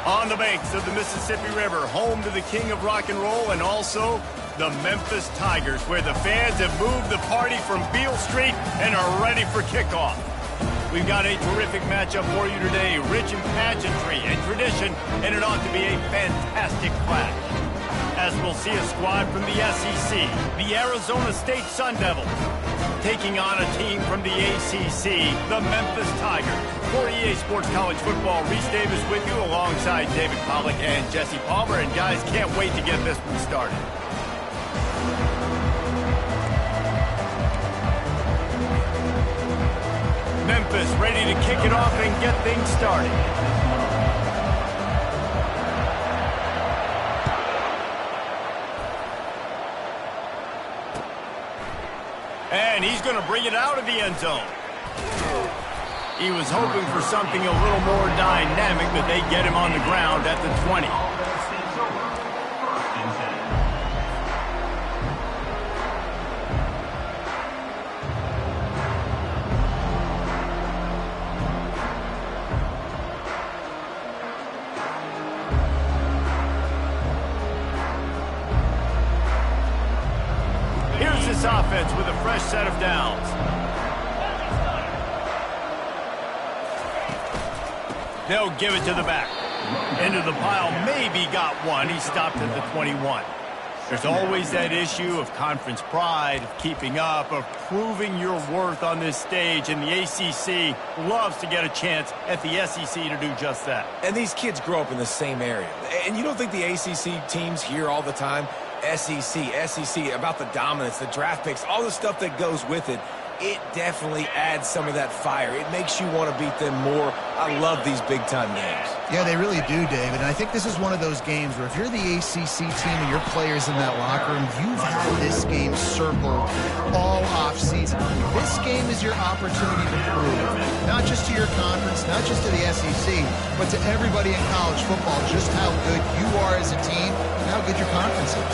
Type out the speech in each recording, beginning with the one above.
On the banks of the Mississippi River, home to the king of rock and roll and also the Memphis Tigers, where the fans have moved the party from Beale Street and are ready for kickoff. We've got a terrific matchup for you today, rich in pageantry and tradition, and it ought to be a fantastic clash. As we'll see a squad from the SEC, the Arizona State Sun Devils, taking on a team from the ACC, the Memphis Tigers. For EA Sports College Football, Reese Davis with you alongside David Pollack and Jesse Palmer. And guys, can't wait to get this one started. Memphis ready to kick it off and get things started. And he's going to bring it out of the end zone. He was hoping for something a little more dynamic, but they get him on the ground at the 20. Here's this offense with a fresh set of downs. They'll give it to the back. Into the pile, maybe got one. He stopped at the 21. There's always that issue of conference pride, of keeping up, of proving your worth on this stage, and the ACC loves to get a chance at the SEC to do just that. And these kids grow up in the same area. And you don't think the ACC teams hear all the time, SEC, about the dominance, the draft picks, all the stuff that goes with it. It definitely adds some of that fire. It makes you want to beat them more. I love these big-time games. Yeah, they really do, David. And I think this is one of those games where if you're the ACC team and your players in that locker room, you've had this game circled all offseason. This game is your opportunity to prove, not just to your conference, not just to the SEC, but to everybody in college football, just how good you are as a team and how good your conference is.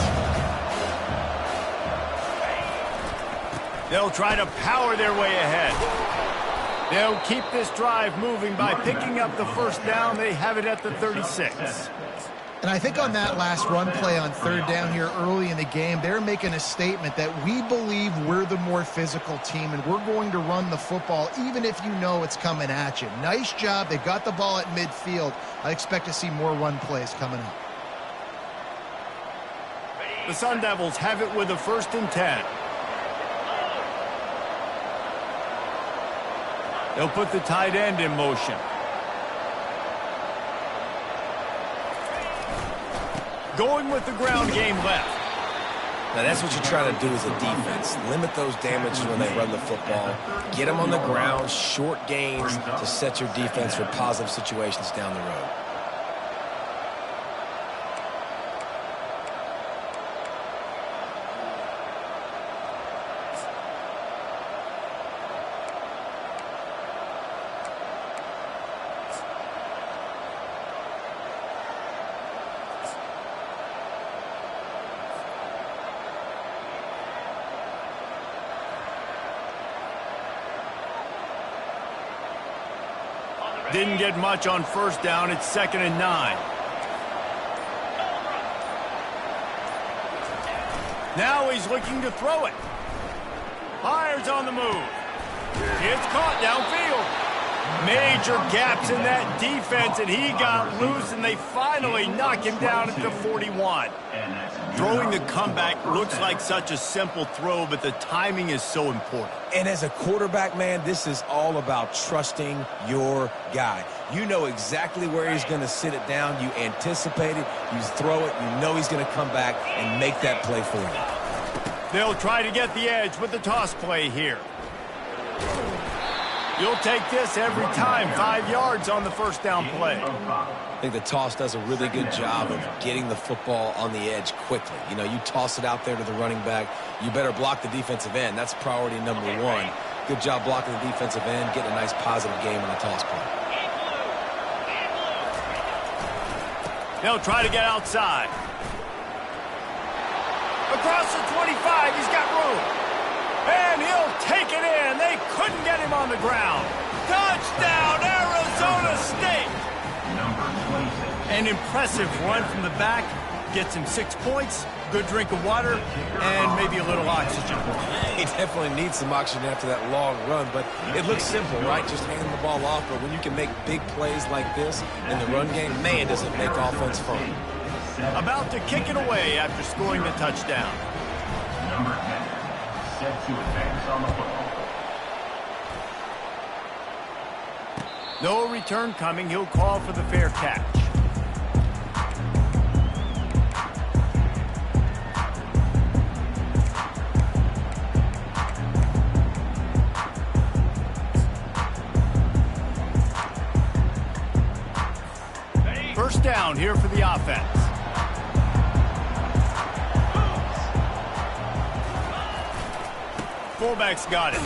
They'll try to power their way ahead. They'll keep this drive moving by picking up the first down. They have it at the 36. And I think on that last run play on third down here early in the game, they're making a statement that we believe we're the more physical team and we're going to run the football even if you know it's coming at you. Nice job. They got the ball at midfield. I expect to see more run plays coming up. The Sun Devils have it with a 1st and 10. They'll put the tight end in motion. Going with the ground game left. Now that's what you're trying to do as a defense. Limit those damages when they run the football. Get them on the ground, short gains to set your defense for positive situations down the road. Didn't get much on first down. It's 2nd and 9. Now he's looking to throw it. Fires on the move. It's caught downfield. Major gaps in that defense, and he got loose, and they finally knock him down at the 41. Throwing the comeback looks like such a simple throw, but the timing is so important. And as a quarterback, man, this is all about trusting your guy. You know exactly where he's going to sit it down. You anticipate it. You throw it. You know he's going to come back and make that play for you. They'll try to get the edge with the toss play here. You'll take this every time. 5 yards on the first down play. I think the toss does a really good job of getting the football on the edge quickly. You know, you toss it out there to the running back. You better block the defensive end. That's priority number one. Good job blocking the defensive end, getting a nice positive game on the toss play. They'll try to get outside. Across the 25, he's got room. And he'll take it in. They couldn't get him on the ground. Touchdown, Arizona State. Number 26. An impressive run from the back. Gets him 6 points, good drink of water, and maybe a little oxygen. He definitely needs some oxygen after that long run, but it looks simple, right? Just hand the ball off, but when you can make big plays like this in the run game, man, does it make offense fun. About to kick it away after scoring the touchdown. Number 10, set to advance on the football. No return coming. He'll call for the fair catch. First down here for the offense. Fullback's got it.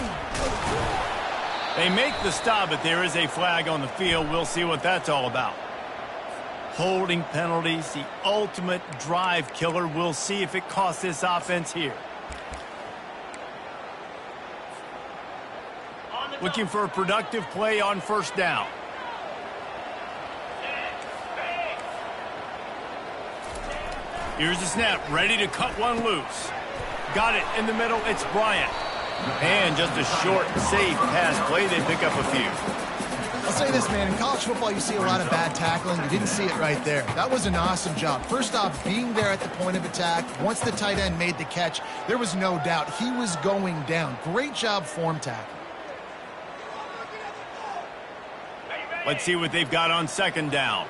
They make the stop, but there is a flag on the field. We'll see what that's all about. Holding penalties, the ultimate drive killer. We'll see if it costs this offense here. Looking for a productive play on first down. Here's the snap, ready to cut one loose. Got it in the middle, it's Bryant. And just a short, safe pass play, they pick up a few. I'll say this, man, in college football you see a lot of bad tackling. You didn't see it right there. That was an awesome job. First off, being there at the point of attack. Once the tight end made the catch, there was no doubt he was going down. Great job form tackle. Let's see what they've got on second down.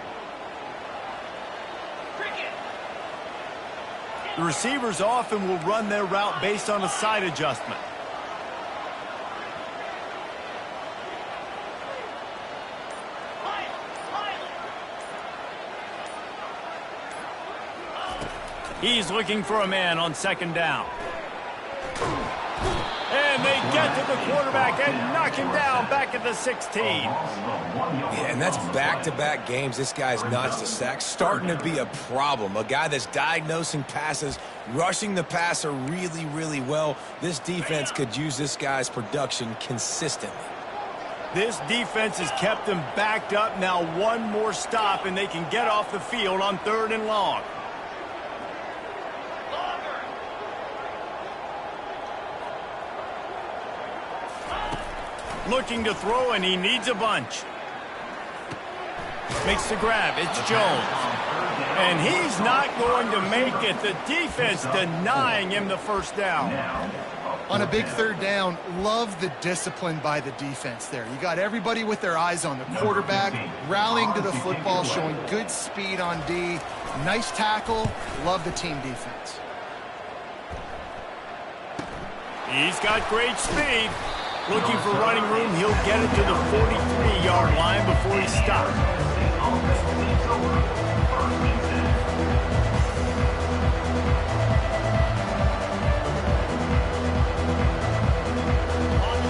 The receivers often will run their route based on a side adjustment. He's looking for a man on second down. And they get to the quarterback and knock him down back at the 16. Yeah, and that's back-to-back games. This guy's notched a sack. Starting to be a problem. A guy that's diagnosing passes, rushing the passer really, really well. This defense could use this guy's production consistently. This defense has kept them backed up. Now one more stop, and they can get off the field on 3rd and long. Looking to throw, and he needs a bunch. Makes the grab. It's Jones. And he's not going to make it. The defense denying him the first down. On a big 3rd down, love the discipline by the defense there. You got everybody with their eyes on the quarterback, rallying to the football, showing good speed on D. Nice tackle. Love the team defense. He's got great speed. Looking for running room, he'll get it to the 43-yard line before he stops.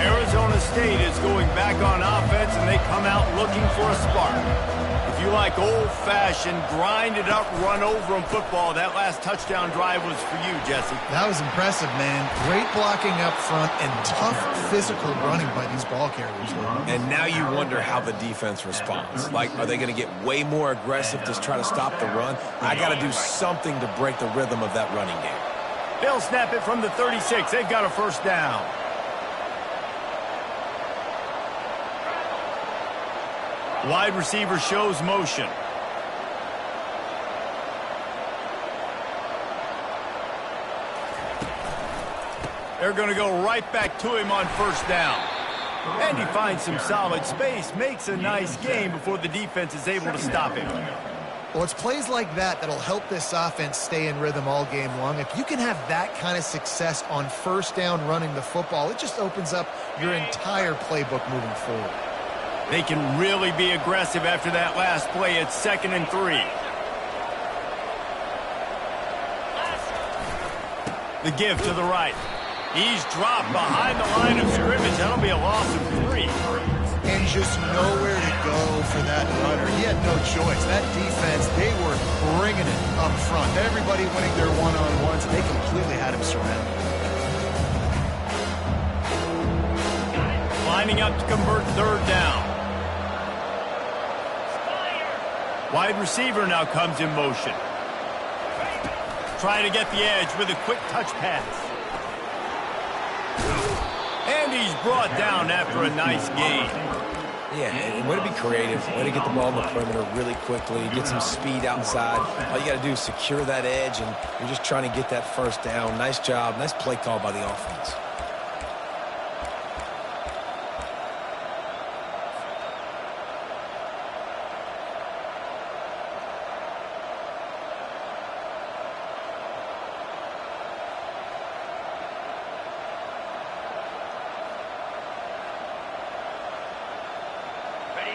Arizona State is going back on offense, and they come out looking for a spark. If you like old-fashioned, grind-it-up, run-over-'em football, that last touchdown drive was for you, Jesse. That was impressive, man. Great blocking up front and tough physical running by these ball carriers. And now you wonder how the defense responds. Like, are they going to get way more aggressive to try to stop the run? I got to do something to break the rhythm of that running game. They'll snap it from the 36. They've got a first down. Wide receiver shows motion. They're going to go right back to him on first down. And he finds some solid space, makes a nice gain before the defense is able to stop him. Well, it's plays like that that'll help this offense stay in rhythm all game long. If you can have that kind of success on first down running the football, it just opens up your entire playbook moving forward. They can really be aggressive after that last play. It's 2nd and 3. The give to the right. He's dropped behind the line of scrimmage. That'll be a loss of 3. And just nowhere to go for that runner. He had no choice. That defense, they were bringing it up front. Everybody winning their one-on-ones. They completely had him surrounded. Lining up to convert 3rd down. Wide receiver now comes in motion. Trying to get the edge with a quick touch pass. And he's brought down after a nice gain. Yeah, and way to be creative, way to get the ball in the perimeter really quickly, get some speed outside. All you got to do is secure that edge, and you're just trying to get that first down. Nice job, nice play call by the offense.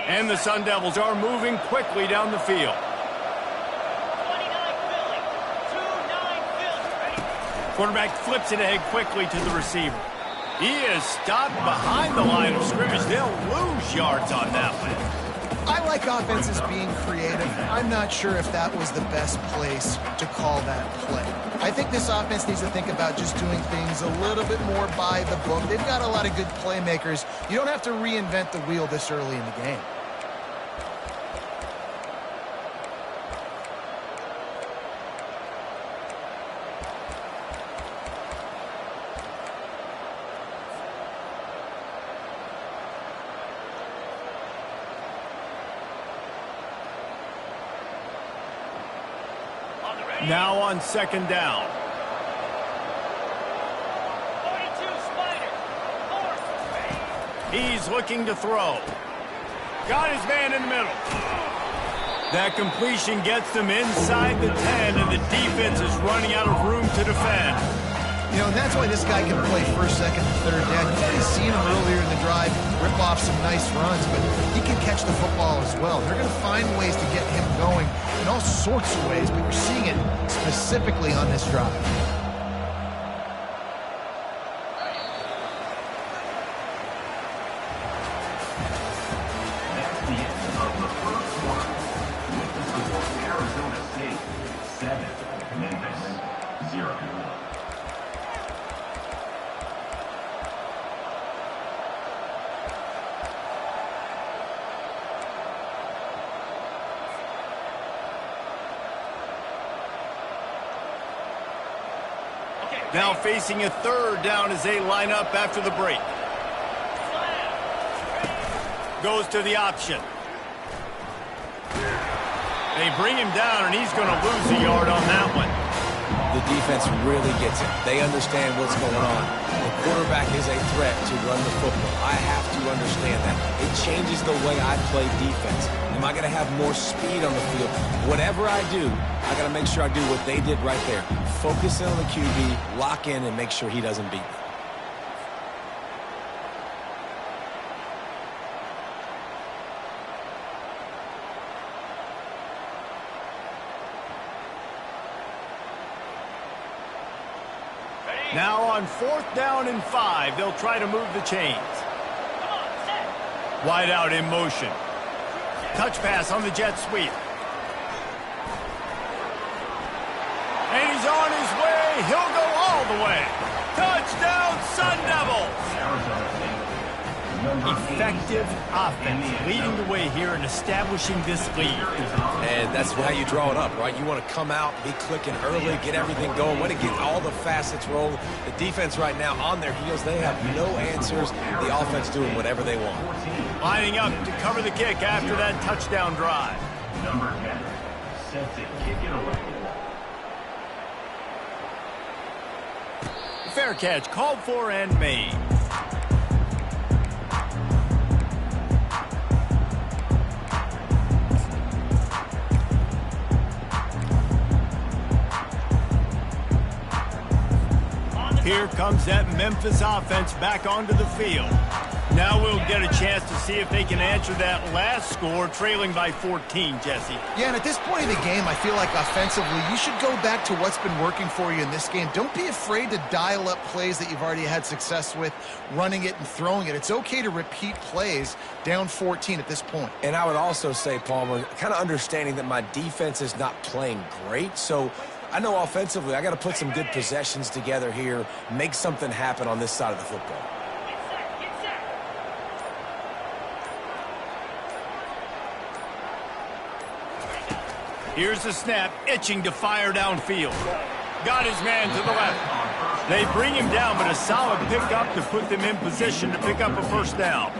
And the Sun Devils are moving quickly down the field. 29 Philly. 2-9 Philly. Quarterback flips it ahead quickly to the receiver. He is stopped behind the line of scrimmage. They'll lose yards on that one. I like offenses being creative. I'm not sure if that was the best place to call that play. I think this offense needs to think about just doing things a little bit more by the book. They've got a lot of good playmakers. You don't have to reinvent the wheel this early in the game. Now on second down. 42 Spider. 4. He's looking to throw. Got his man in the middle. That completion gets them inside the 10, and the defense is running out of room to defend. You know, and that's why this guy can play first, second, and third down. You've already seen him earlier in the drive rip off some nice runs, but he can catch the football as well. They're going to find ways to get him going in all sorts of ways, but you're seeing it specifically on this drive. That's the end of the first quarter. With the score, Arizona State 7, Memphis 0. Now facing a third down as they line up after the break. Goes to the option. They bring him down, and he's going to lose a yard on that one. The defense really gets it. They understand what's going on. The quarterback is a threat to run the football. I have to understand that. It changes the way I play defense. Am I going to have more speed on the field? Whatever I do, I got to make sure I do what they did right there. Focus in on the QB, lock in, and make sure he doesn't beat me. Now on fourth down and 5, they'll try to move the chains. Wide out in motion. Touch pass on the jet sweep. And he's on his way. He'll go all the way. Touchdown, Sun Devils! Arizona State, number 8. Effective offense leading the way here and establishing this lead. And that's how you draw it up, right? You want to come out, be clicking early, get everything going, want to get all the facets rolling. The defense right now on their heels, they have no answers. The offense doing whatever they want. Lining up to cover the kick after that touchdown drive. Number 10, set to kick it away. Fair catch called for and made. Here comes that Memphis offense back onto the field. Now we'll get a chance to see if they can answer that last score, trailing by 14, Jesse. Yeah, and at this point in the game, I feel like offensively, you should go back to what's been working for you in this game. Don't be afraid to dial up plays that you've already had success with, running it and throwing it. It's okay to repeat plays down 14 at this point. And I would also say, Palmer, kind of understanding that my defense is not playing great, so I know offensively I got to put some good possessions together here, make something happen on this side of the football. Here's the snap, itching to fire downfield. Got his man to the left. They bring him down, but a solid pickup to put them in position to pick up a first down.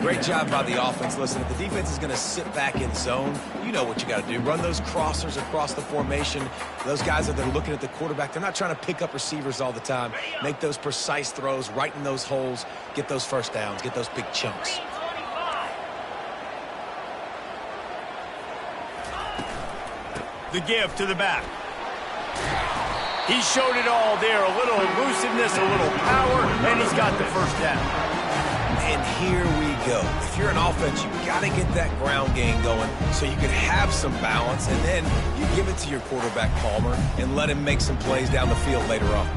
Great job by the offense. Listen, if the defense is going to sit back in zone, you know what you got to do. Run those crossers across the formation. Those guys that are looking at the quarterback, they're not trying to pick up receivers all the time. Make those precise throws, right in those holes, get those first downs, get those big chunks. The give to the back. He showed it all there. A little elusiveness, a little power, and he's got the first down. And here we go. If you're an offense, you've got to get that ground game going so you can have some balance, and then you give it to your quarterback, Palmer, and let him make some plays down the field later on.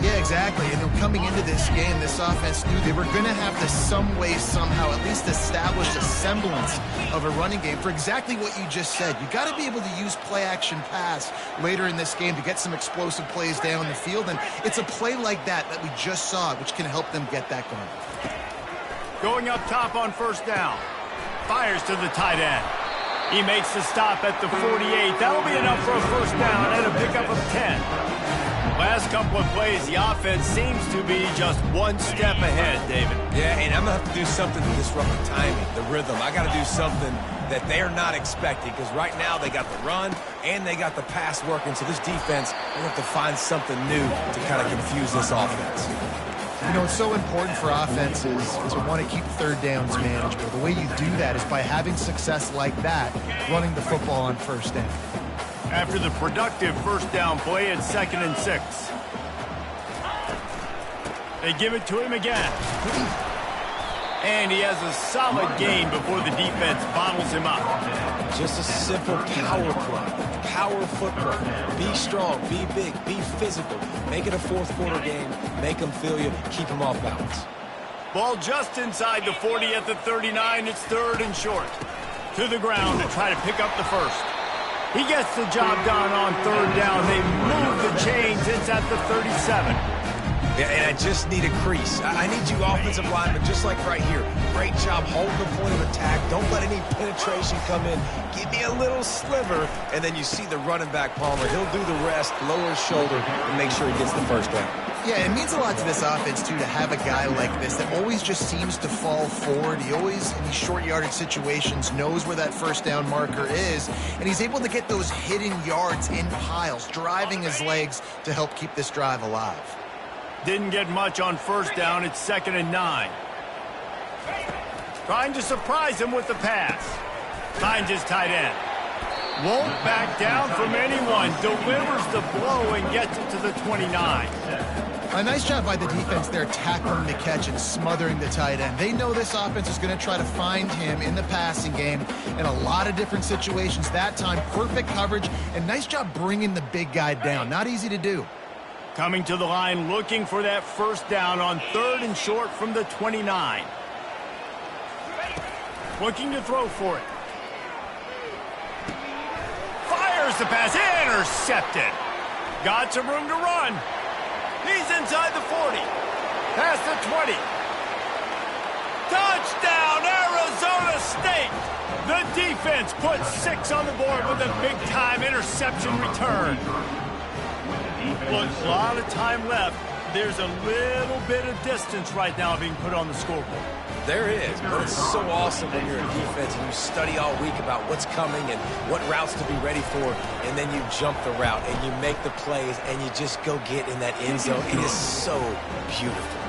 Yeah, exactly. And then coming into this game, this offense knew they were going to have to some way, somehow, at least establish a semblance of a running game for exactly what you just said. You got to be able to use play-action pass later in this game to get some explosive plays down the field, and it's a play like that we just saw, which can help them get that going. Going up top on first down. Fires to the tight end. He makes the stop at the 48. That'll be enough for a first down and a pickup of 10. Last couple of plays, the offense seems to be just one step ahead, David. Yeah, and I'm going to have to do something to disrupt the timing, the rhythm. I got to do something that they're not expecting, because right now they got the run and they got the pass working. So this defense will have to find something new to kind of confuse this offense. You know, it's so important for offenses to want to keep third downs manageable. The way you do that is by having success like that, running the football on first down. After the productive first down play, it's 2nd and 6. They give it to him again. And he has a solid gain before the defense bottles him up. Just a simple power play. Power football. Be strong, be big, be physical. Make it a fourth quarter game. Make them feel you. Keep them off balance. Ball just inside the 40 at the 39. It's 3rd and short. To the ground to try to pick up the first. He gets the job done on 3rd down. They move the chains. It's at the 37. Yeah, and I just need a crease. I need you offensive linemen, just like right here. Great job holding the point of attack. Don't let any penetration come in. Give me a little sliver, and then you see the running back, Palmer. He'll do the rest, lower his shoulder, and make sure he gets the first down. Yeah, it means a lot to this offense, too, to have a guy like this that always just seems to fall forward. He always, in these short yardage situations, knows where that first down marker is, and he's able to get those hidden yards in piles, driving his legs to help keep this drive alive. Didn't get much on first down. It's 2nd and 9. Trying to surprise him with the pass. Finds his tight end. Won't back down from anyone. Delivers the blow and gets it to the 29. A nice job by the defense there, tackling the catch and smothering the tight end. They know this offense is going to try to find him in the passing game in a lot of different situations. That time, perfect coverage, and nice job bringing the big guy down. Not easy to do. Coming to the line, looking for that first down on 3rd and short from the 29. Looking to throw for it. Fires the pass, intercepted. Got some room to run. He's inside the 40. Past the 20. Touchdown, Arizona State. The defense puts 6 on the board with a big-time interception return. Look, a lot of time left. There's a little bit of distance right now being put on the scoreboard. There is, but it's so awesome when you're a defense and you study all week about what's coming and what routes to be ready for, and then you jump the route and you make the plays and you just go get in that end zone. It is so beautiful.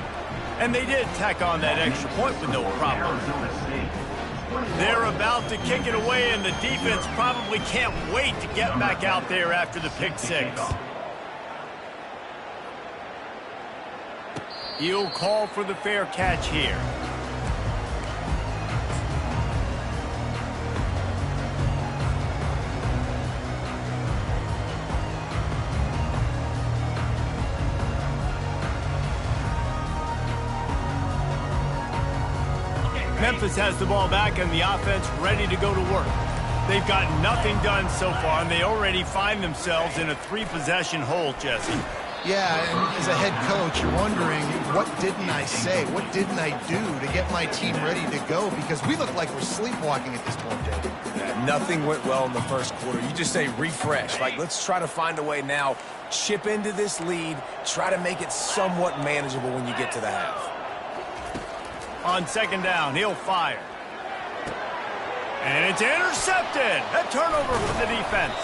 And they did tack on that extra point with no problem. They're about to kick it away, and the defense probably can't wait to get back out there after the pick six. He'll call for the fair catch here. Memphis has the ball back and the offense ready to go to work. They've got nothing done so far, and they already find themselves in a 3-possession hole, Jesse. Yeah, and as a head coach, you're wondering, what didn't I say? What didn't I do to get my team ready to go? Because we look like we're sleepwalking at this point, David. Yeah, nothing went well in the first quarter. You just say refresh. Like, let's try to find a way now, chip into this lead, try to make it somewhat manageable when you get to the half. On second down, he'll fire. And it's intercepted. A turnover for the defense.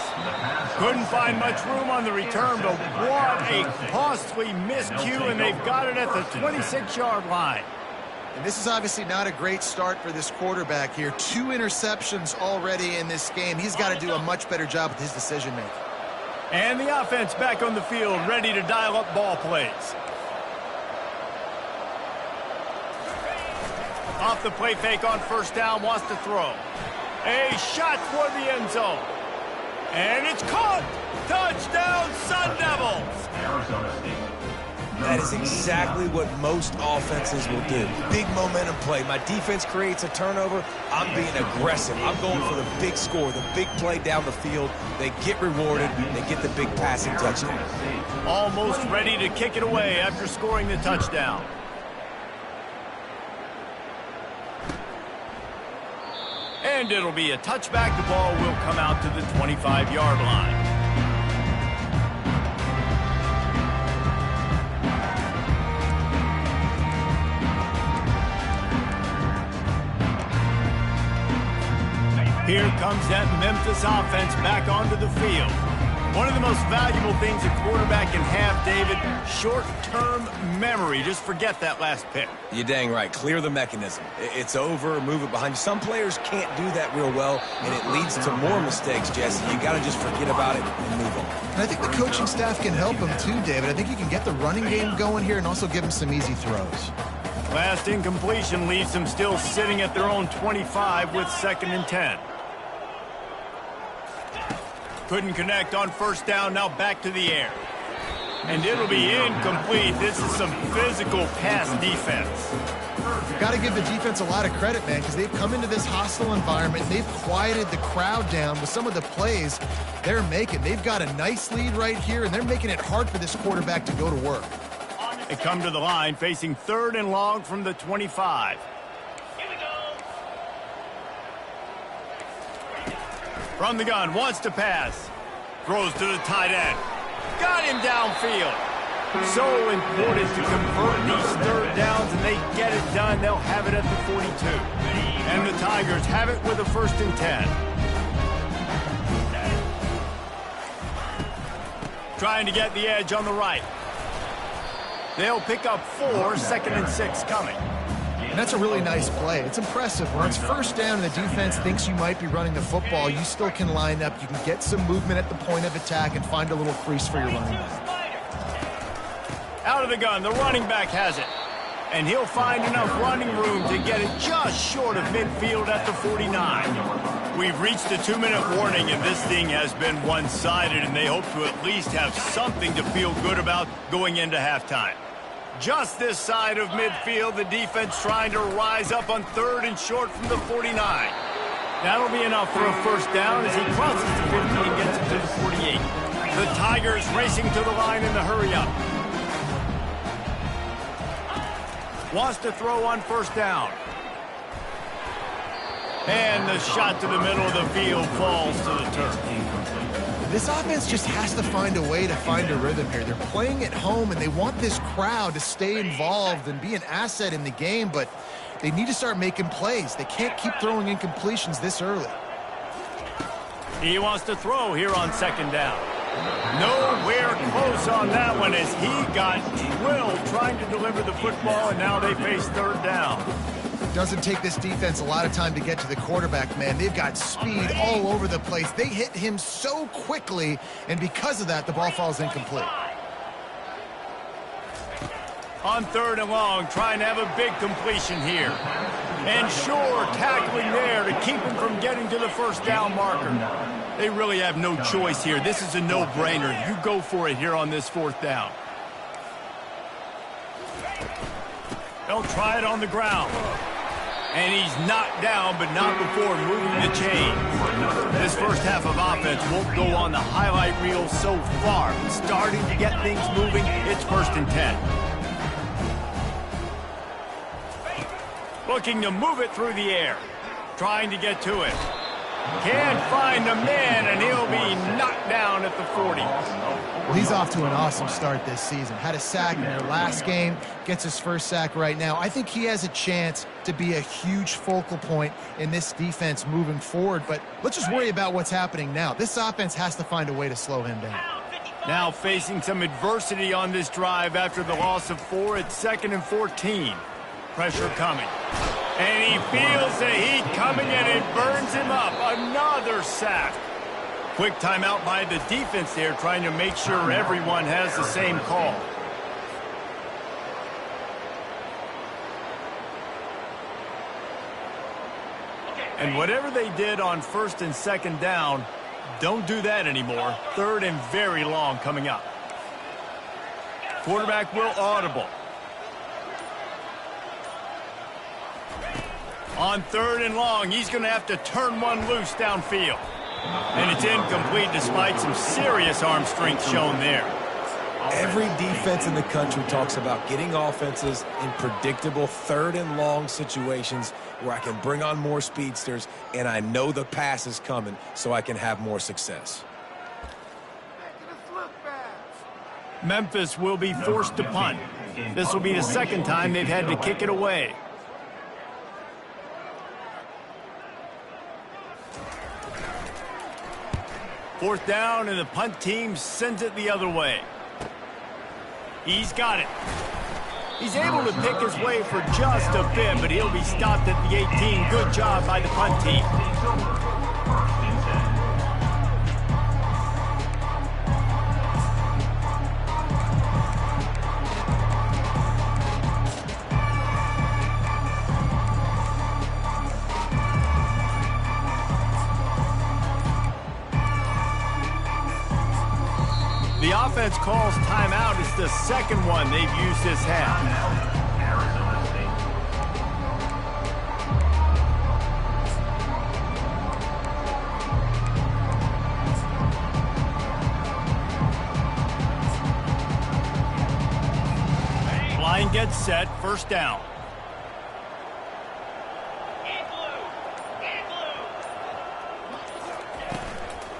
Couldn't find much room on the return, but what a costly miscue, and they've got it at the 26-yard line. And this is obviously not a great start for this quarterback here. 2 interceptions already in this game. He's got to do a much better job with his decision-making. And the offense back on the field, ready to dial up ball plays. Off the play fake on first down, wants to throw. A shot for the end zone. And it's caught. Touchdown, Sun Devils. Arizona State. That is exactly what most offenses will do. Big momentum play. My defense creates a turnover. I'm being aggressive. I'm going for the big score, the big play down the field. They get rewarded. They get the big passing touchdown. Almost ready to kick it away after scoring the touchdown. And it'll be a touchback. The ball will come out to the 25-yard line. Here comes that Memphis offense back onto the field. One of the most valuable things a quarterback can have, David, short-term memory. Just forget that last pick. You're dang right. Clear the mechanism. It's over, move it behind you. Some players can't do that real well, and it leads to more mistakes, Jesse. You got to just forget about it and move on. And I think the coaching staff can help him too, David. I think you can get the running game going here and also give him some easy throws. Last incompletion leaves them still sitting at their own 25 with 2nd and 10. Couldn't connect on first down, now back to the air. And it'll be incomplete. This is some physical pass defense. You've got to give the defense a lot of credit, man, because they've come into this hostile environment. They've quieted the crowd down with some of the plays they're making. They've got a nice lead right here, and they're making it hard for this quarterback to go to work. They come to the line facing 3rd and long from the 25. From the gun, wants to pass. Throws to the tight end. Got him downfield. So important to convert these 3rd downs, and they get it done. They'll have it at the 42. And the Tigers have it with a 1st and 10. Trying to get the edge on the right. They'll pick up 4, 2nd and 6 coming. And that's a really nice play. It's impressive. When it's first down and the defense thinks you might be running the football, you still can line up. You can get some movement at the point of attack and find a little crease for your running back. Out of the gun, the running back has it. And he'll find enough running room to get it just short of midfield at the 49. We've reached the 2-minute warning, and this thing has been one-sided, and they hope to at least have something to feel good about going into halftime. Just this side of midfield, the defense trying to rise up on 3rd and short from the 49. That'll be enough for a first down as he crosses the 50 and gets it to the 48. The Tigers racing to the line in the hurry-up. Wants to throw on first down. And the shot to the middle of the field falls to the turf. This offense just has to find a way to find a rhythm here. They're playing at home, and they want this crowd to stay involved and be an asset in the game, but they need to start making plays. They can't keep throwing incompletions this early. He wants to throw here on 2nd down. Nowhere close on that one as he got drilled trying to deliver the football, and now they face 3rd down. Doesn't take this defense a lot of time to get to the quarterback, man. They've got speed all over the place. They hit him so quickly, and because of that, the ball falls incomplete. On 3rd and long, trying to have a big completion here. And sure, tackling there to keep him from getting to the first down marker. They really have no choice here. This is a no-brainer. You go for it here on this 4th down. They'll try it on the ground. And he's knocked down, but not before moving the chain. This first half of offense won't go on the highlight reel so far. But starting to get things moving, it's 1st and 10. Looking to move it through the air. Trying to get to it. Can't find the man, and he'll be knocked down at the 40. Well, he's off to an awesome start this season. Had a sack in their last game, gets his first sack right now. I think he has a chance to be a huge focal point in this defense moving forward, but let's just worry about what's happening now. This offense has to find a way to slow him down. Now facing some adversity on this drive after the loss of 4 at 2nd and 14. Pressure coming. And he feels the heat coming, and it burns him up. Another sack. Quick timeout by the defense there, trying to make sure everyone has the same call. And whatever they did on 1st and 2nd down, don't do that anymore. 3rd and very long coming up. Quarterback will audible. On 3rd and long, he's going to have to turn one loose downfield. And it's incomplete despite some serious arm strength shown there. Every defense in the country talks about getting offenses in predictable 3rd and long situations where I can bring on more speedsters and I know the pass is coming so I can have more success. Memphis will be forced to punt. This will be the 2nd time they've had to kick it away. Fourth down, and the punt team sends it the other way. He's got it. He's able to pick his way for just a bit, but he'll be stopped at the 18. Good job by the punt team. The offense calls timeout. It's the 2nd one they've used this half. Arizona State. Line gets set. 1st down.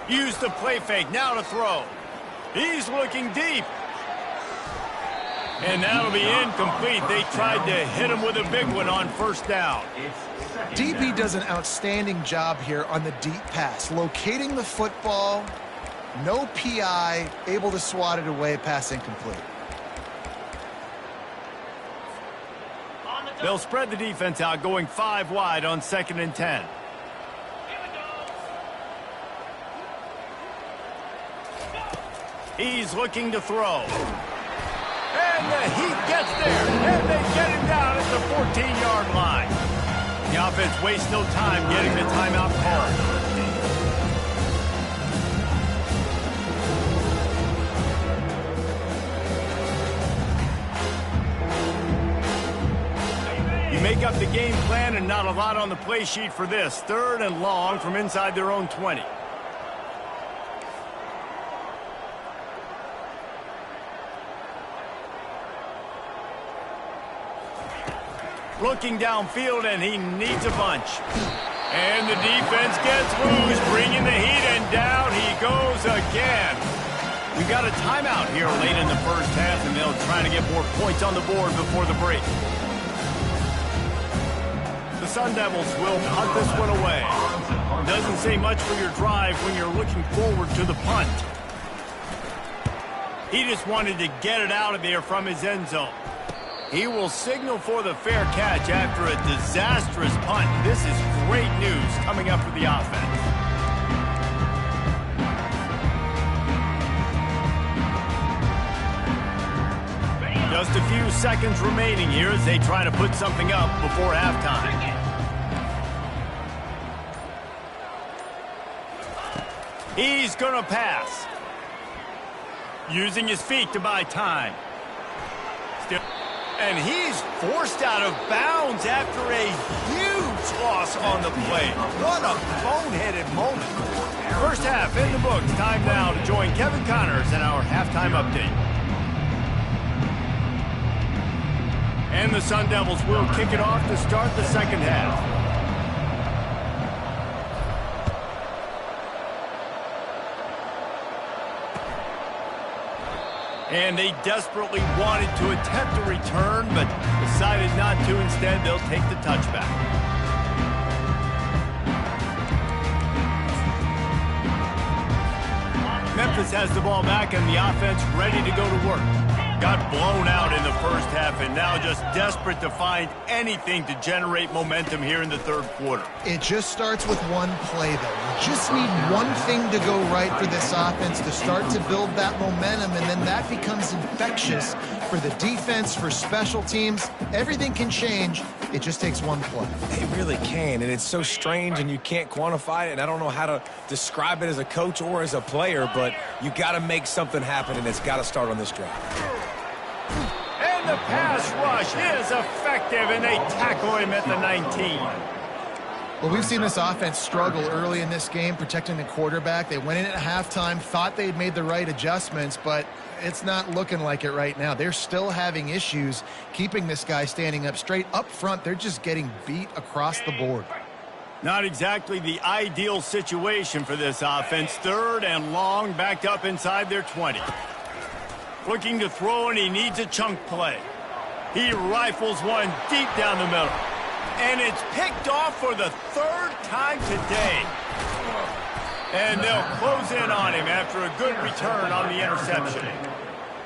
Use the play fake. Now to throw. He's looking deep. And that'll be incomplete. They tried to hit him with a big one on 1st down. DB does an outstanding job here on the deep pass. Locating the football, no PI, able to swat it away, pass incomplete. They'll spread the defense out, going 5 wide on 2nd and 10. He's looking to throw. And the heat gets there. And they get him down at the 14-yard line. The offense wastes no time getting the timeout called. You make up the game plan and not a lot on the play sheet for this. 3rd and long from inside their own 20. Looking downfield, and he needs a bunch. And the defense gets loose, bringing the heat, and down he goes again. We've got a timeout here late in the first half, and they'll try to get more points on the board before the break. The Sun Devils will punt this one away. Doesn't say much for your drive when you're looking forward to the punt. He just wanted to get it out of there from his end zone. He will signal for the fair catch after a disastrous punt. This is great news coming up for the offense. Just a few seconds remaining here as they try to put something up before halftime. He's going to pass. Using his feet to buy time. Still. And he's forced out of bounds after a huge loss on the play. What a boneheaded moment. First half in the books. Time now to join Kevin Connors in our halftime update. And the Sun Devils will kick it off to start the second half. And they desperately wanted to attempt a return, but decided not to. Instead, they'll take the touchback. Memphis has the ball back and the offense ready to go to work. Got blown out in the first half and now just desperate to find anything to generate momentum here in the third quarter. It just starts with one play, though. You just need one thing to go right for this offense to start to build that momentum, and then that becomes infectious for the defense, for special teams. Everything can change. It just takes one play. It really can, and it's so strange, and you can't quantify it, and I don't know how to describe it as a coach or as a player, but you got to make something happen, and it's got to start on this drive. And the pass rush is effective, and they tackle him at the 19. Well, we've seen this offense struggle early in this game protecting the quarterback. They went in at halftime, thought they had made the right adjustments, but it's not looking like it right now. They're still having issues keeping this guy standing up straight. Up front, they're just getting beat across the board. Not exactly the ideal situation for this offense. Third and long, backed up inside their 20. Looking to throw, and he needs a chunk play. He rifles one deep down the middle. And it's picked off for the third time today. And they'll close in on him after a good return on the interception.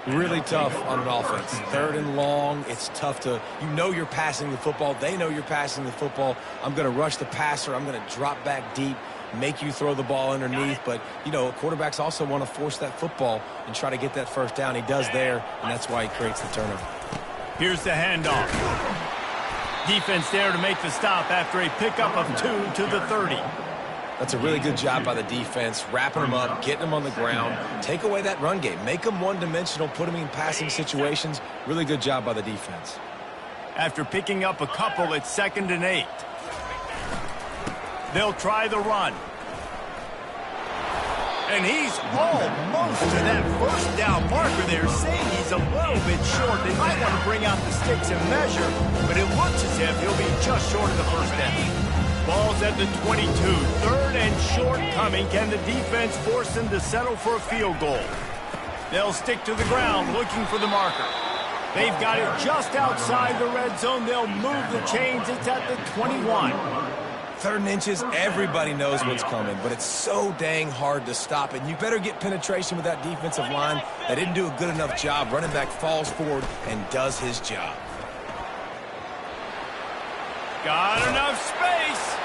Really tough on an offense. Third and long, it's tough to, you know you're passing the football. They know you're passing the football. I'm going to rush the passer. I'm going to drop back deep, make you throw the ball underneath. But, you know, quarterbacks also want to force that football and try to get that first down. He does there, and that's why he creates the turnover. Here's the handoff. Defense there to make the stop after a pickup of 2 to the 30. That's a really good job by the defense, wrapping them up, getting them on the ground. Take away that run game. Make them one-dimensional, put them in passing situations. Really good job by the defense. After picking up a couple, it's 2nd and 8. They'll try the run. And he's almost to that first down marker there, saying he's a little bit short. They might want to bring out the sticks and measure, but it looks as if he'll be just short of the first down. Ball's at the 22. 3rd and short coming. Can the defense force them to settle for a field goal? They'll stick to the ground looking for the marker. They've got it just outside the red zone. They'll move the chains. It's at the 21. 3rd and inches, everybody knows what's coming, but it's so dang hard to stop it. You better get penetration with that defensive line. They didn't do a good enough job. Running back falls forward and does his job. Got enough space.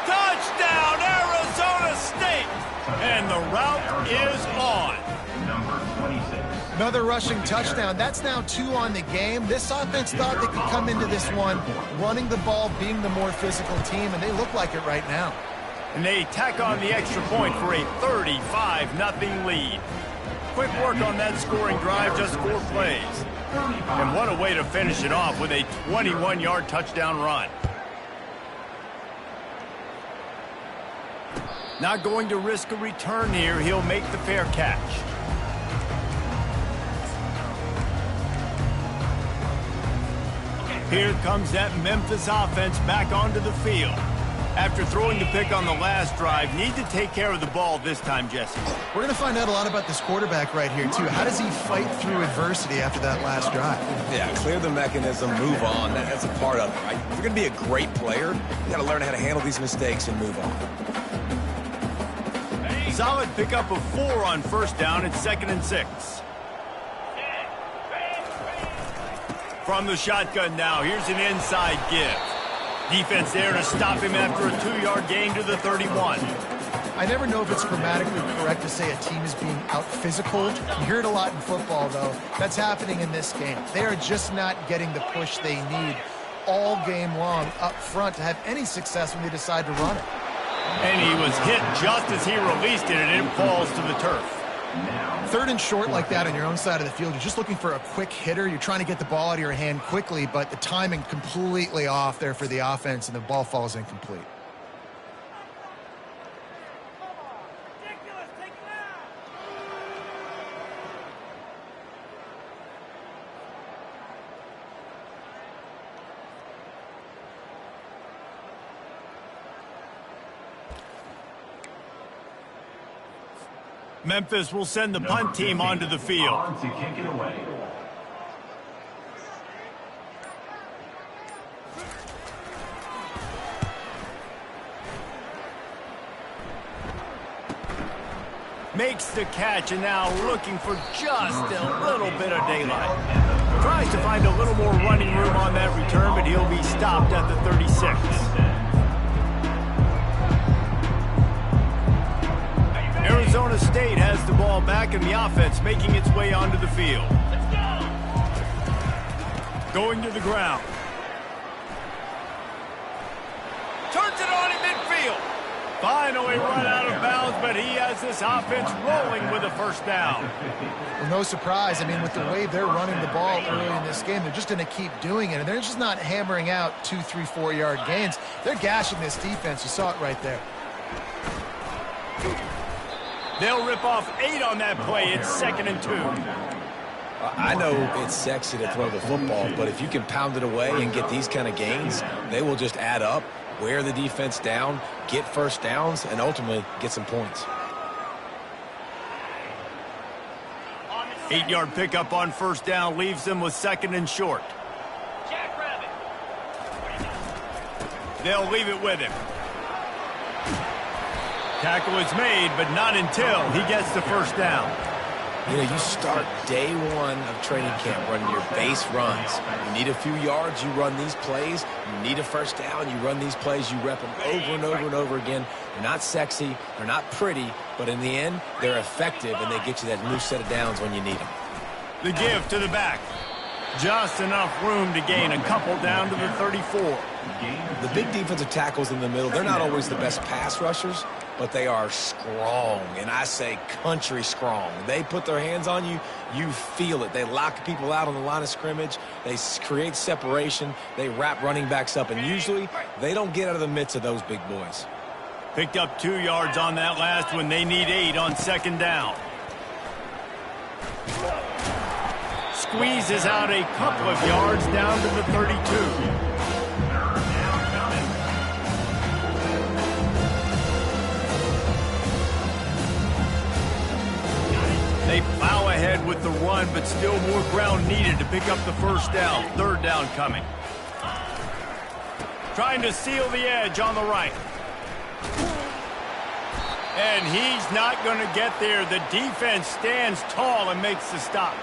Touchdown, Arizona State. And the route is on. Number 26. Another rushing touchdown. That's now 2 on the game. This offense thought they could come into this one running the ball, being the more physical team, and they look like it right now. And they tack on the extra point for a 35-0 lead. Quick work on that scoring drive, just 4 plays. And what a way to finish it off with a 21-yard touchdown run. Not going to risk a return here. He'll make the fair catch. Here comes that Memphis offense back onto the field. After throwing the pick on the last drive, need to take care of the ball this time, Jesse. We're going to find out a lot about this quarterback right here, too. How does he fight through adversity after that last drive? Yeah, clear the mechanism, move on. That's a part of it, right? If you're going to be a great player, you got to learn how to handle these mistakes and move on. Solid pickup of 4 on first down. It's 2nd and 6. From the shotgun now, here's an inside give. Defense there to stop him after a 2-yard gain to the 31. I never know if it's grammatically correct to say a team is being out-physicaled. You hear it a lot in football, though. That's happening in this game. They are just not getting the push they need all game long up front to have any success when they decide to run it. And he was hit just as he released it, and it falls to the turf. Third and short like that on your own side of the field, you're just looking for a quick hitter. You're trying to get the ball out of your hand quickly, but the timing completely off there for the offense, and the ball falls incomplete. Memphis will send the punt team onto the field. On to kick it away. Makes the catch, and now looking for just a little bit of daylight. Tries to find a little more running room on that return, but he'll be stopped at the 36. Arizona State has the ball back, and the offense making its way onto the field. Going to the ground. Turns it on in midfield. Finally run out of bounds, but he has this offense rolling with a first down. Well, no surprise. I mean, with the way they're running the ball early in this game, they're just going to keep doing it. And they're just not hammering out 2, 3, 4-yard gains. They're gashing this defense. You saw it right there. They'll rip off 8 on that play. It's 2nd and 2. I know it's sexy to throw the football, but if you can pound it away and get these kind of gains, they will just add up, wear the defense down, get first downs, and ultimately get some points. 8-yard pickup on first down leaves them with 2nd and short. Jackrabbit. They'll leave it with him. Tackle is made, but not until he gets the first down. You know, you start day one of training camp running your base runs. You need a few yards, you run these plays. You need a first down, you run these plays. You rep them over and over and over again. They're not sexy, they're not pretty, but in the end, they're effective, and they get you that new set of downs when you need them. The give to the back. Just enough room to gain a couple down to the 34. The big defensive tackles in the middle, they're not always the best pass rushers, but they are strong, and I say country strong. They put their hands on you, you feel it. They lock people out on the line of scrimmage. They create separation. They wrap running backs up, and usually they don't get out of the midst of those big boys. Picked up 2 yards on that last one. They need 8 on 2nd down. Squeezes out a couple of yards down to the 32. They plow ahead with the run, but still more ground needed to pick up the first down. 3rd down coming. Trying to seal the edge on the right. And he's not going to get there. The defense stands tall and makes the stop.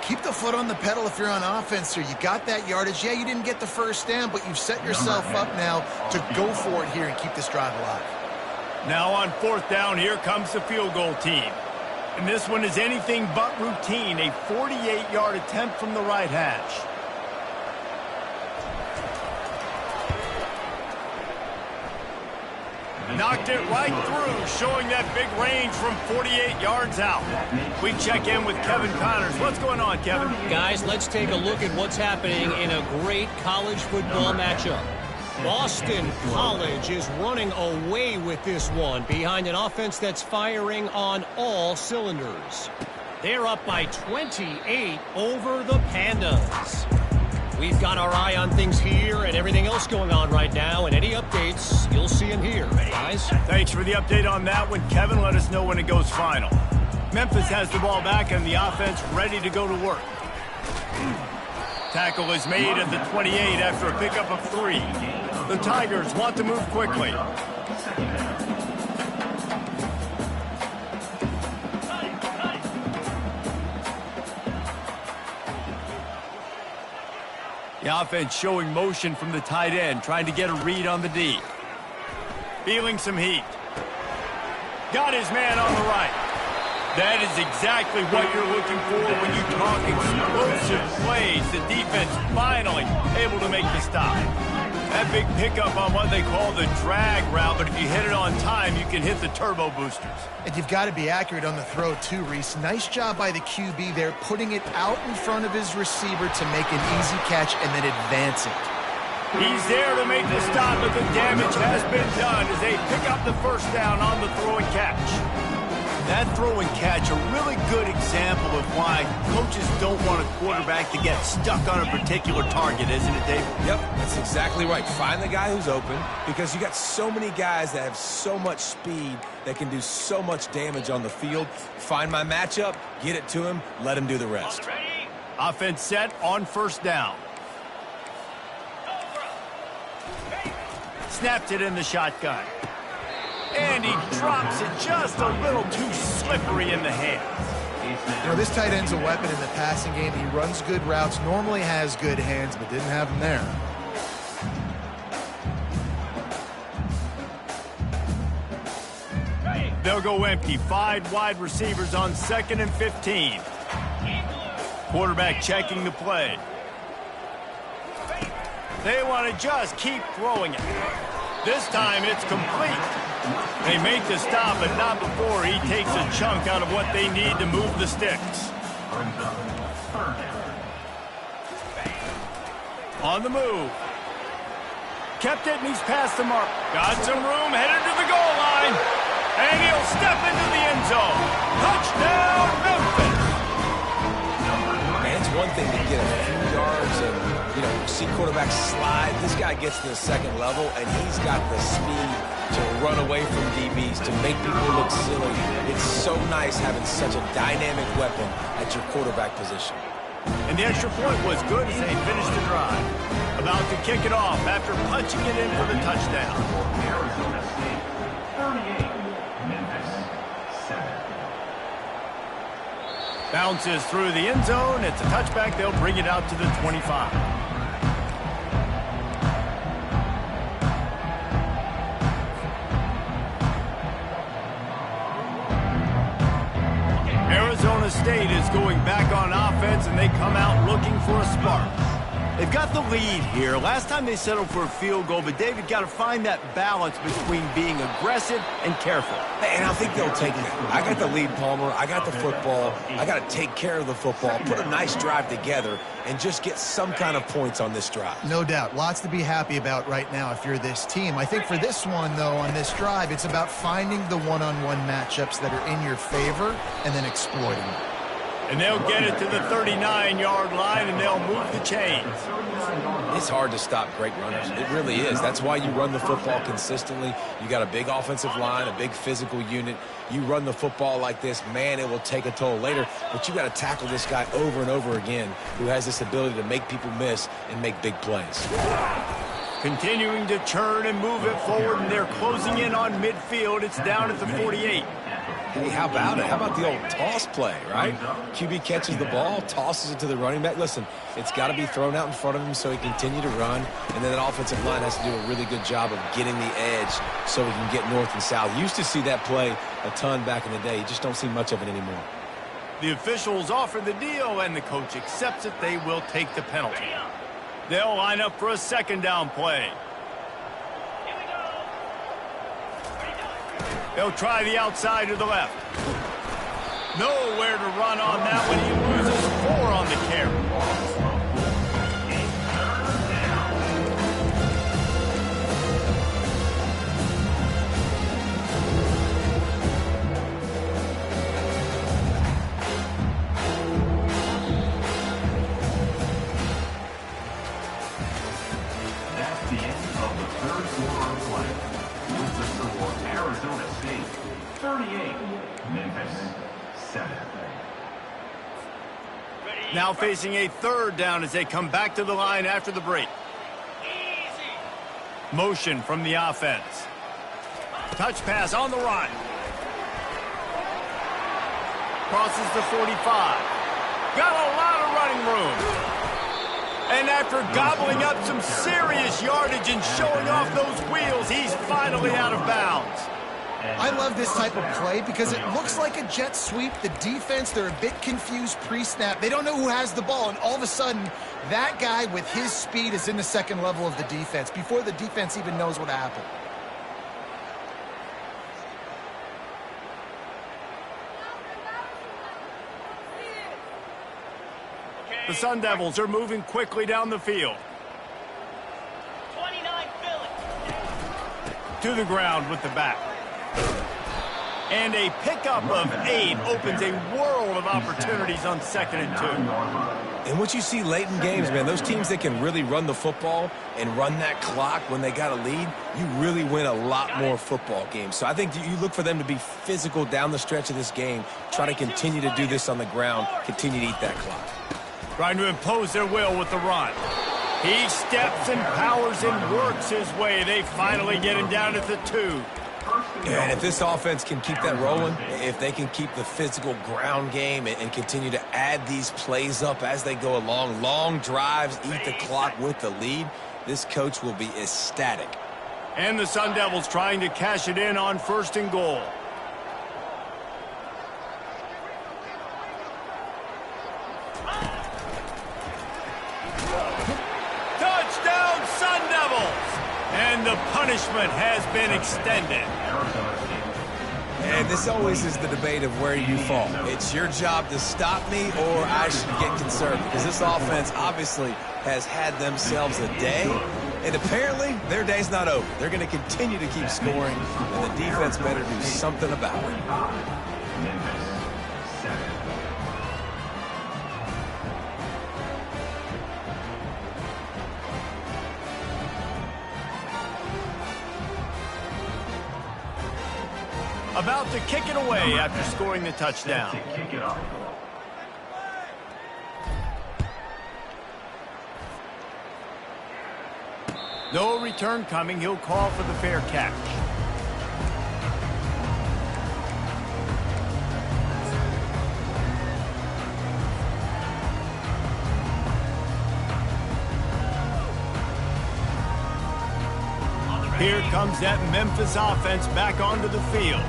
Keep the foot on the pedal if you're on offense here. You got that yardage. Yeah, you didn't get the first down, but you've set yourself up now to go for it here and keep this drive alive. Now on 4th down, here comes the field goal team. And this one is anything but routine. A 48-yard attempt from the right hash. Knocked it right through, showing that big range from 48 yards out. We check in with Kevin Connors. What's going on, Kevin? Guys, let's take a look at what's happening in a great college football matchup. Boston College is running away with this one behind an offense that's firing on all cylinders. They're up by 28 over the Pandas. We've got our eye on things here and everything else going on right now, and any updates, you'll see them here. Guys? Thanks for the update on that one, Kevin. Let us know when it goes final. Memphis has the ball back and the offense ready to go to work. Tackle is made at the 28 after a pickup of 3. The Tigers want to move quickly. The offense showing motion from the tight end, trying to get a read on the D. Feeling some heat. Got his man on the right. That is exactly what you're looking for when you talk explosive plays. The defense finally able to make the stop. That big pickup on what they call the drag route, but if you hit it on time, you can hit the turbo boosters. And you've got to be accurate on the throw too, Reese. Nice job by the QB there, putting it out in front of his receiver to make an easy catch and then advance it. He's there to make the stop, but the damage has been done as they pick up the first down on the throw and catch. That throw and catch, a really good example of why coaches don't want a quarterback to get stuck on a particular target, isn't it, Dave? Yep, that's exactly right. Find the guy who's open because you got so many guys that have so much speed that can do so much damage on the field. Find my matchup, get it to him, let him do the rest. Ready? Offense set on first down. Snapped it in the shotgun. And he drops it just a little too slippery in the hands. You know, this tight end's a weapon in the passing game. He runs good routes, normally has good hands, but didn't have them there. They'll go empty. 5 wide receivers on 2nd and 15. Quarterback checking the play. They want to just keep throwing it. This time it's complete. They make the stop, but not before he takes a chunk out of what they need to move the sticks. On the move. Kept it, and he's past the mark. Got some room, headed to the goal line. And he'll step into the end zone. Touchdown, Memphis! Man, it's one thing to get a few yards and, see quarterbacks slide. This guy gets to the second level, and he's got the speed to run away from DBs, to make people look silly. It's so nice having such a dynamic weapon at your quarterback position. And the extra point was good as they finished the drive. About to kick it off after punching it in for the touchdown. Arizona State, 38. Memphis, 7. Bounces through the end zone. It's a touchback. They'll bring it out to the 25. Arizona State is going back on offense, and they come out looking for a spark. They've got the lead here. Last time they settled for a field goal, but David got to find that balance between being aggressive and careful. And I think they'll take that. I got the lead, Palmer. I got the football. I got to take care of the football, put a nice drive together, and just get some kind of points on this drive. No doubt. Lots to be happy about right now if you're this team. I think for this one, though, on this drive, it's about finding the one-on-one matchups that are in your favor and then exploiting them. And they'll get it to the 39-yard line, and they'll move the chains. It's hard to stop great runners. It really is. That's why you run the football consistently. You got a big offensive line, a big physical unit. You run the football like this, man, it will take a toll later. But you got to tackle this guy over and over again who has this ability to make people miss and make big plays. Continuing to churn and move it forward, and they're closing in on midfield. It's down at the 48. Hey, how about it? How about the old toss play, right? QB catches the ball, tosses it to the running back. Listen, it's got to be thrown out in front of him so he can continue to run, and then that offensive line has to do a really good job of getting the edge so he can get north and south. You used to see that play a ton back in the day. You just don't see much of it anymore. The officials offer the deal, and the coach accepts it. They will take the penalty. They'll line up for a second down play. They'll try the outside to the left. Nowhere to run on that one. He loses 4 on the carry. That's the end of the third quarter of play. With the score, Arizona State, 38. Memphis, 7. Now facing a third down as they come back to the line after the break. Motion from the offense. Touch pass on the run. Crosses the 45. Got a lot of running room. And after gobbling up some serious yardage and showing off those wheels, he's finally out of bounds. I love this type of play because it looks like a jet sweep. The defense, they're a bit confused pre-snap. They don't know who has the ball, and all of a sudden, that guy with his speed is in the second level of the defense before the defense even knows what happened. The Sun Devils are moving quickly down the field. 29 Philly. To the ground with the back. And a pickup of 8 opens a world of opportunities on 2nd and 2. And what you see late in games, man, those teams that can really run the football and run that clock when they got a lead, you really win a lot more football games. So I think you look for them to be physical down the stretch of this game, try to continue to do this on the ground, continue to eat that clock. Trying to impose their will with the run. He steps and powers and works his way. They finally get him down at the 2. And if this offense can keep that rolling, if they can keep the physical ground game and continue to add these plays up as they go along, long drives, eat the clock with the lead, this coach will be ecstatic. And the Sun Devils trying to cash it in on 1st and goal. Touchdown, Sun Devils! And the punishment has been extended. And this always is the debate of where you fall. It's your job to stop me or I should get concerned, because this offense obviously has had themselves a day, and apparently their day's not over. They're going to continue to keep scoring, and the defense better do something about it. About to kick it away after scoring the touchdown. No return coming. He'll call for the fair catch. Here comes that Memphis offense back onto the field.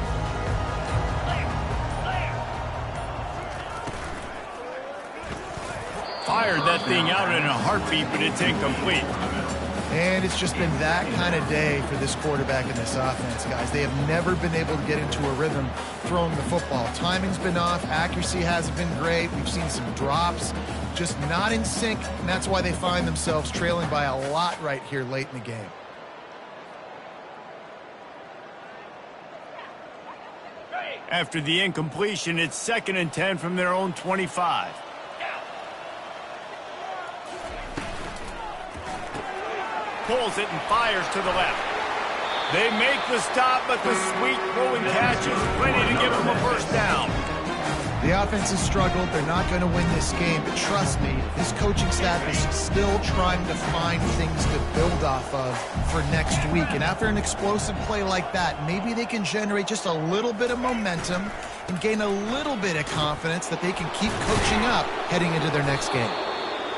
Fired that thing out in a heartbeat, but it's incomplete. And it's just been that kind of day for this quarterback and this offense, guys. They have never been able to get into a rhythm throwing the football. Timing's been off. Accuracy hasn't been great. We've seen some drops, just not in sync, and that's why they find themselves trailing by a lot right here late in the game. After the incompletion, it's 2nd and 10 from their own 25. Pulls it and fires to the left. They make the stop, but the sweet throwing catch is ready to give them a first down. The offense has struggled. They're not going to win this game, but trust me, this coaching staff is still trying to find things to build off of for next week. And after an explosive play like that, maybe they can generate just a little bit of momentum and gain a little bit of confidence that they can keep coaching up heading into their next game.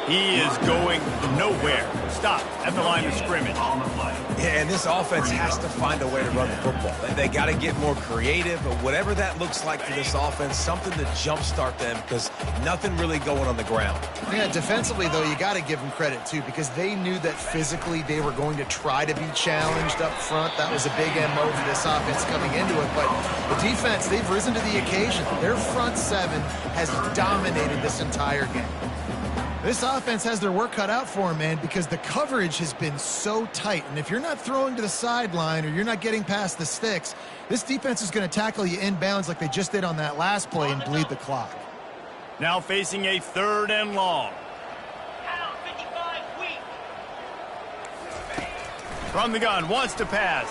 He is going nowhere. Stop at the line of scrimmage. Yeah, and this offense has to find a way to run the football. They got to get more creative, but whatever that looks like for this offense, something to jumpstart them, because nothing really going on the ground. Yeah, defensively, though, you got to give them credit, too, because they knew that physically they were going to try to be challenged up front. That was a big MO for this offense coming into it, but the defense, they've risen to the occasion. Their front 7 has dominated this entire game. This offense has their work cut out for them, man, because the coverage has been so tight. And if you're not throwing to the sideline or you're not getting past the sticks, this defense is going to tackle you inbounds like they just did on that last play and bleed the clock. Now facing a 3rd and long. From the gun, wants to pass.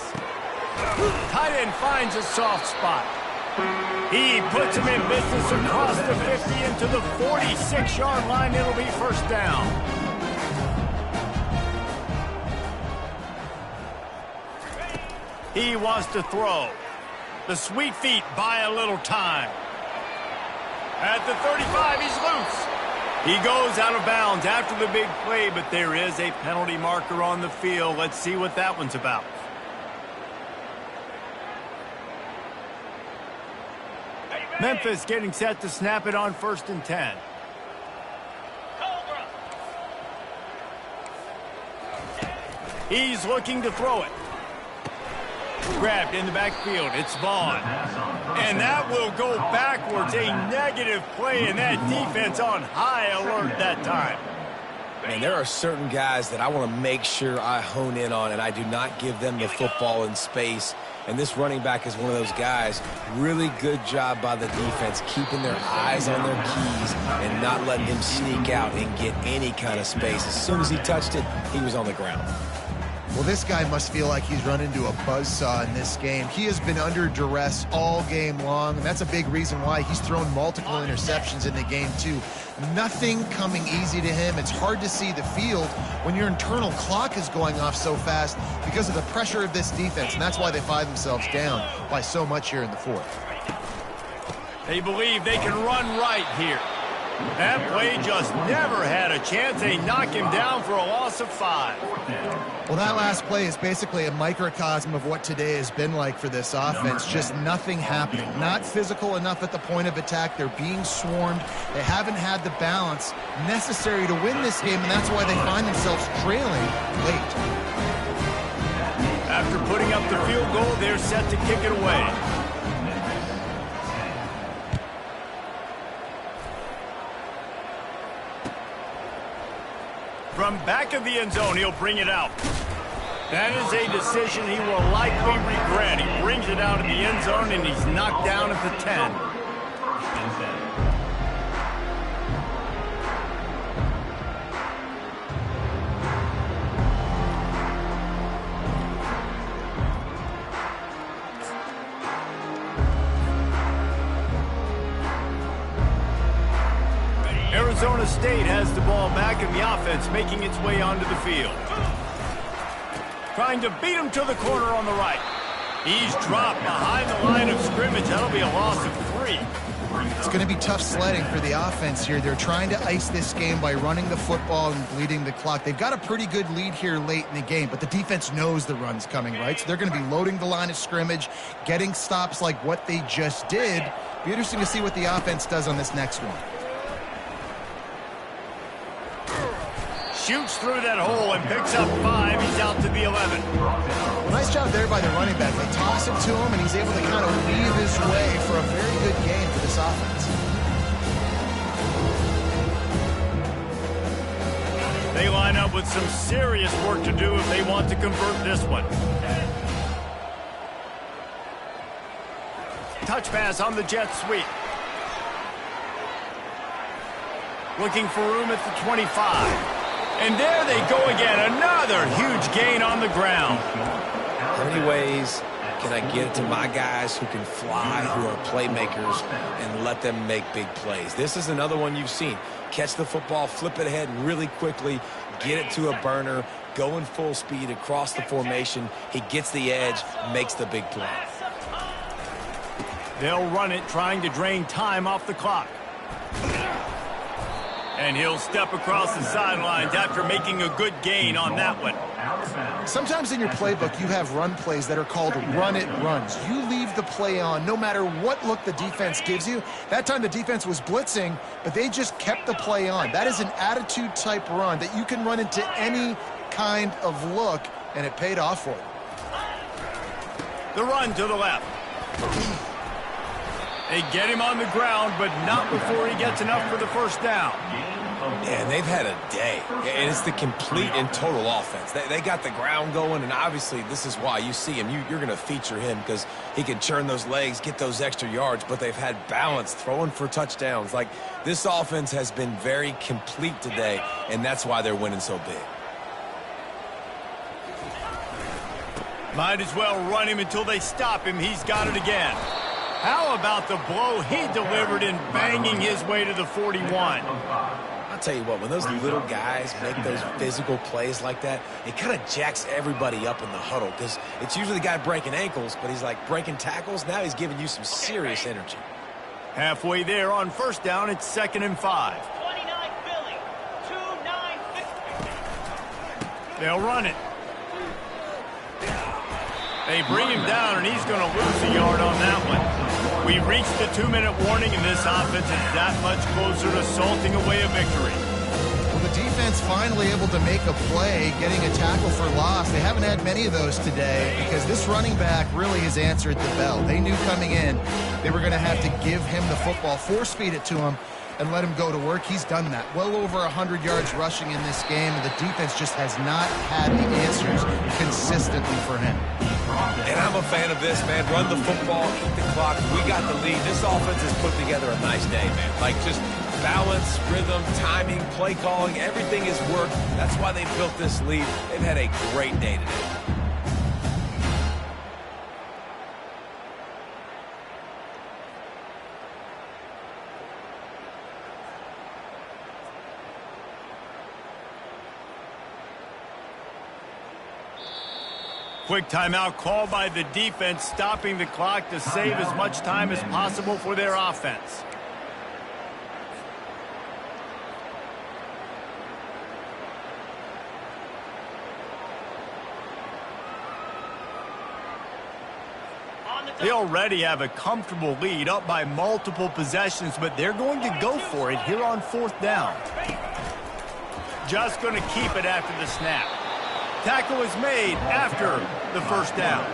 Tight end finds a soft spot. He puts him in business across the 50 into the 46-yard line. It'll be first down. He wants to throw. The sweet feet buy a little time. At the 35, he's loose. He goes out of bounds after the big play, but there is a penalty marker on the field. Let's see what that one's about. Memphis getting set to snap it on 1st and 10. Cobra. He's looking to throw it. Grabbed in the backfield. It's Vaughn. And that will go backwards. A negative play, and that defense on high alert that time. Man, there are certain guys that I want to make sure I hone in on, and I do not give them the football in space. And this running back is one of those guys. Really good job by the defense, keeping their eyes on their keys and not letting him sneak out and get any kind of space. As soon as he touched it, he was on the ground. Well, this guy must feel like he's run into a buzzsaw in this game. He has been under duress all game long, and that's a big reason why he's thrown multiple interceptions in the game, too. Nothing coming easy to him. It's hard to see the field when your internal clock is going off so fast because of the pressure of this defense, and that's why they find themselves down by so much here in the fourth. They believe they can run right here. That play just never had a chance. They knock him down for a loss of 5. Well, that last play is basically a microcosm of what today has been like for this offense. Just nothing happening. Not physical enough at the point of attack. They're being swarmed. They haven't had the balance necessary to win this game, and that's why they find themselves trailing late. After putting up the field goal, they're set to kick it away. From back of the end zone, he'll bring it out. That is a decision he will likely regret. He brings it out of the end zone, and he's knocked down at the 10. Arizona State has the ball back, and the offense making its way onto the field. Trying to beat him to the corner on the right. He's dropped behind the line of scrimmage. That'll be a loss of 3. It's going to be tough sledding for the offense here. They're trying to ice this game by running the football and bleeding the clock. They've got a pretty good lead here late in the game, but the defense knows the run's coming, right? So they're going to be loading the line of scrimmage, getting stops like what they just did. Be interesting to see what the offense does on this next one. Shoots through that hole and picks up 5. He's out to the 11. Well, nice job there by the running back. They toss it to him, and he's able to kind of weave his way for a very good game for this offense. They line up with some serious work to do if they want to convert this one. Touch pass on the jet sweep. Looking for room at the 25. And there they go again. Another huge gain on the ground. How many ways can I get it to my guys who can fly, who are playmakers, and let them make big plays? This is another one you've seen. Catch the football, flip it ahead really quickly, get it to a burner, go in full speed across the formation. He gets the edge, makes the big play. They'll run it, trying to drain time off the clock. And he'll step across the sidelines after making a good gain on that one. Sometimes in your playbook, you have run plays that are called run-it runs. You leave the play on no matter what look the defense gives you. That time the defense was blitzing, but they just kept the play on. That is an attitude-type run that you can run into any kind of look, and it paid off for you. The run to the left. They get him on the ground, but not before he gets enough for the first down. Yeah, and they've had a day. And it's the complete and total offense. They got the ground going, and obviously this is why you see him. You're going to feature him because he can churn those legs, get those extra yards, but they've had balance, throwing for touchdowns. Like, this offense has been very complete today, and that's why they're winning so big. Might as well run him until they stop him. He's got it again. How about the blow he delivered in banging his way to the 41? I'll tell you what, when those little guys make those physical plays like that, it kind of jacks everybody up in the huddle because it's usually the guy breaking ankles, but he's like breaking tackles. Now he's giving you some serious energy. Halfway there on first down, it's 2nd and 5. 29 Philly. 2-9 They'll run it. They bring him down, and he's going to lose a yard on that one. We reached the 2-minute warning, and this offense is that much closer to salting away a victory. Well, the defense finally able to make a play, getting a tackle for loss. They haven't had many of those today because this running back really has answered the bell. They knew coming in they were going to have to give him the football, force feed it to him, and let him go to work. He's done that. Well over 100 yards rushing in this game, and the defense just has not had the answers consistently for him. And I'm a fan of this, man. Run the football, eat the clock. We got the lead. This offense has put together a nice day, man. Like, just balance, rhythm, timing, play calling, everything has worked. That's why they built this lead. They've had a great day today. Quick timeout called by the defense, stopping the clock to save as much time as possible for their offense. They already have a comfortable lead, up by multiple possessions, but they're going to go for it here on 4th down. Just going to keep it after the snap. Tackle is made after the first down.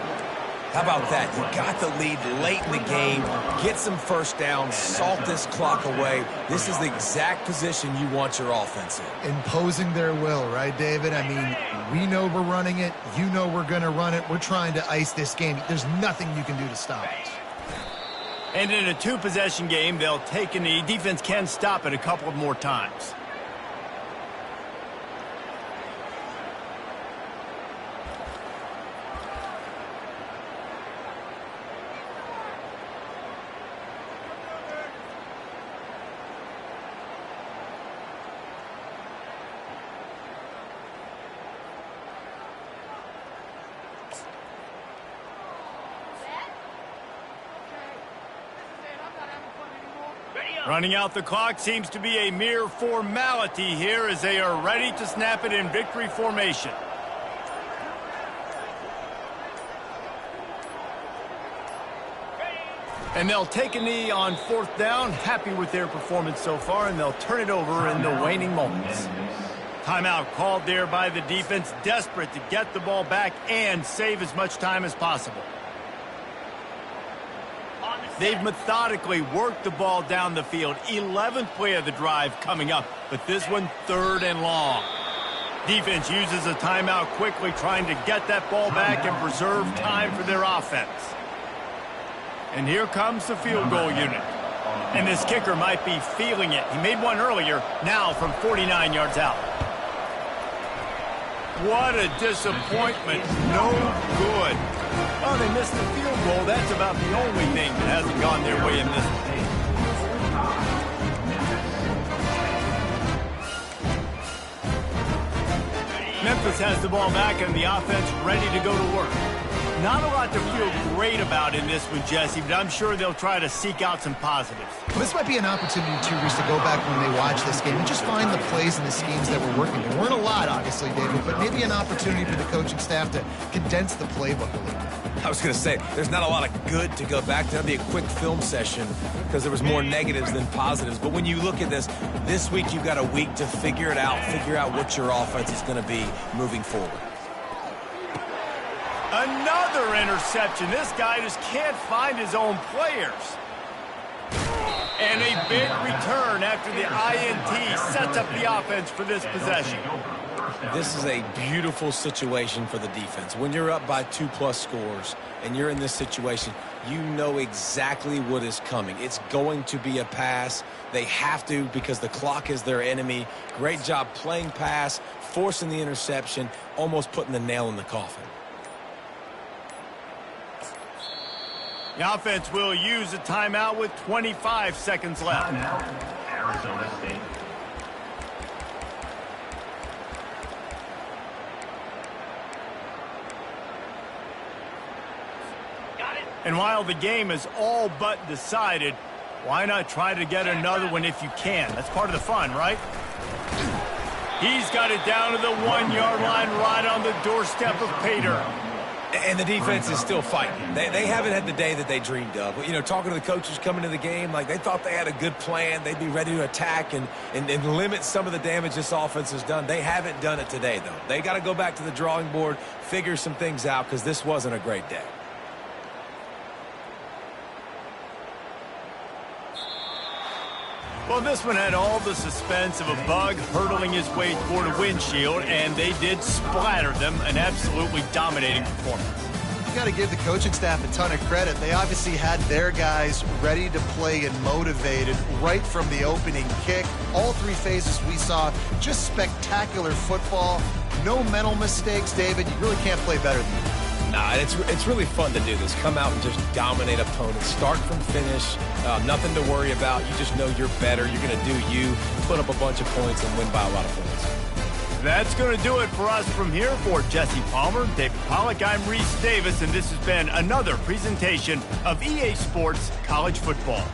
How about that? You got the lead late in the game. Get some first downs. Salt this clock away. This is the exact position you want your offense in. Imposing their will, right, David? I mean, we know we're running it. You know we're going to run it. We're trying to ice this game. There's nothing you can do to stop us. And in a 2-possession game, they'll take a knee. Defense can stop it a couple of more times. Running out the clock seems to be a mere formality here as they are ready to snap it in victory formation. And they'll take a knee on 4th down, happy with their performance so far, and they'll turn it over in the waning moments. Timeout called there by the defense, desperate to get the ball back and save as much time as possible. They've methodically worked the ball down the field. 11th play of the drive coming up, but this one 3rd and long. Defense uses a timeout quickly, trying to get that ball back and preserve time for their offense. And here comes the field goal unit. And this kicker might be feeling it. He made one earlier, now from 49 yards out. What a disappointment. No good. Oh, they missed the field goal. That's about the only thing that hasn't gone their way in this one. Memphis has the ball back and the offense ready to go to work. Not a lot to feel great about in this one, Jesse, but I'm sure they'll try to seek out some positives. Well, this might be an opportunity, too, Reese, to go back when they watch this game and just find the plays and the schemes that were working. There weren't a lot, obviously, David, but maybe an opportunity for the coaching staff to condense the playbook a little bit. I was going to say, there's not a lot of good to go back to. That'd be a quick film session because there was more negatives than positives. But when you look at this week you've got a week to figure it out, figure out what your offense is going to be moving forward. Another interception. This guy just can't find his own players. And a big return after the INT sets up the offense for this possession. This is a beautiful situation for the defense. When you're up by 2+ scores and you're in this situation, you know exactly what is coming. It's going to be a pass. They have to because the clock is their enemy. Great job playing pass, forcing the interception, almost putting the nail in the coffin. The offense will use a timeout with 25 seconds left. Arizona State. And while the game is all but decided, why not try to get another one if you can? That's part of the fun, right? He's got it down to the 1-yard line right on the doorstep of Pater. And the defense is still fighting. They haven't had the day that they dreamed of. You know, talking to the coaches coming to the game, like they thought they had a good plan. They'd be ready to attack and limit some of the damage this offense has done. They haven't done it today, though. They got to go back to the drawing board, figure some things out, because this wasn't a great day. Well, this one had all the suspense of a bug hurtling his way toward a windshield, and they did splatter them. An absolutely dominating performance. You got to give the coaching staff a ton of credit. They obviously had their guys ready to play and motivated right from the opening kick. All three phases we saw, just spectacular football. No mental mistakes, David. You really can't play better than that. Nah, it's really fun to do this. Come out and just dominate opponents. Start from finish. Nothing to worry about. You just know you're better. You're going to do you, put up a bunch of points, and win by a lot of points. That's going to do it for us from here. For Jesse Palmer, David Pollack, I'm Reese Davis, and this has been another presentation of EA Sports College Football.